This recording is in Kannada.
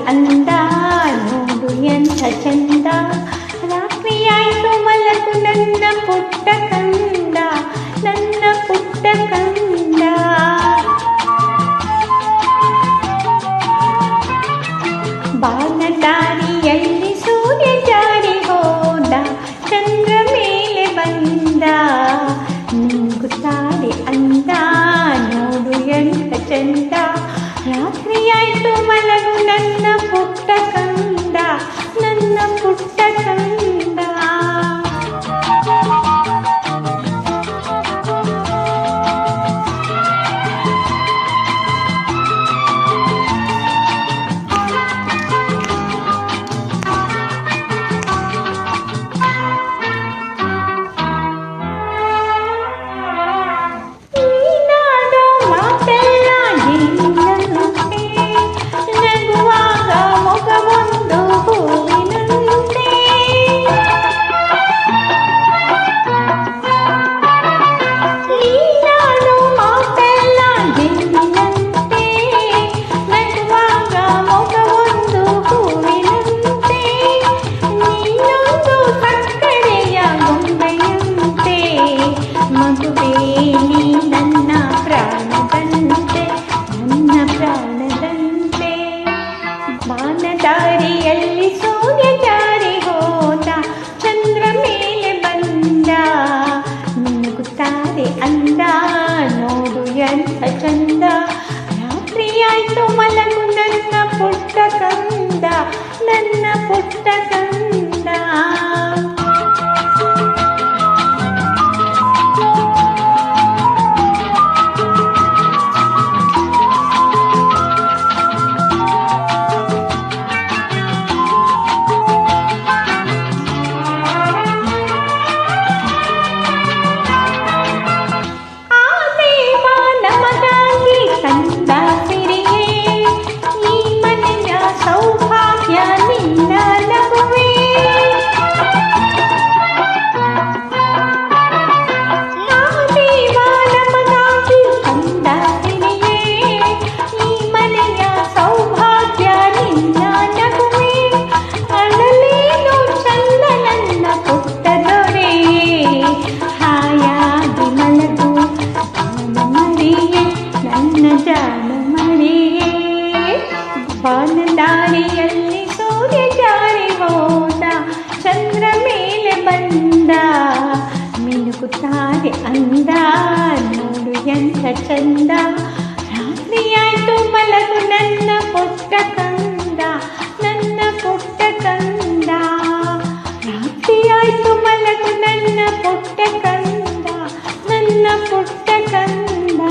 ಅಂದ ನೋಡು ಎಂಥ ಚಂದ, ರಾತ್ರಿಯಾಯ್ತು ಮಲಗು ನನ್ನ ಪುಟ್ಟ ಕಂದ, ನನ್ನ ಪುಟ್ಟ ಕಂದ. ಬಾನದಾರಿಯಲ್ಲಿ ಸೂರ್ಯ ಜಾರಿ ಹೋದ, ಚಂದ್ರ ಮೇಲೆ ಬಂದ, ನುಂಗುತ್ತಾರೆ ಅಂದ ನೋಡು ಎಂಥ ಚಂದ, ರಾತ್ರಿಯಾಯ್ತು ಮಲಗು ನನ್ನ ಪುಟ್ಟ ಕಂದ, ನನ್ನ ಪುಟ್ಟ ಕಂದ. ಬಾನದಾರಿಯಲ್ಲಿ ಸೂರ್ಯ ಜಾರಿ ಹೋದ, ಚಂದ್ರ ಮೇಲೆ ಬಂದ, ನುಂಗುತ್ತಾರೆ ಅಂದ ನೋಡು ಎಂಥ ಚಂದ, ರಾತ್ರಿಯಾಯ್ತು ಮಲಗು ನನ್ನ ಪುಟ್ಟ ಕಂದ, ನನ್ನ ಪುಟ್ಟ ಕಂದ. ಬಾನದಾರಿಯಲ್ಲಿ ಸೂರ್ಯ ಜಾರಿ ಹೋದ, ಚಂದ್ರ ಮೇಲೆ ಬಂದ, ಮಿನುಗುತ್ತಾರೆ ಅಂದ ನೋಡು ಎಂಥ ಚಂದ, ರಾತ್ರಿಯಾಯ್ತು ಮಲಗು ನನ್ನ ಪುಟ್ಟ ಕಂದ, ನನ್ನ ಪುಟ್ಟ ಕಂದ, ರಾತ್ರಿಯಾಯ್ತು ಮಲಗು ನನ್ನ ಪುಟ್ಟ ಕಂದ, ನನ್ನ ಪುಟ್ಟ ಕಂದ.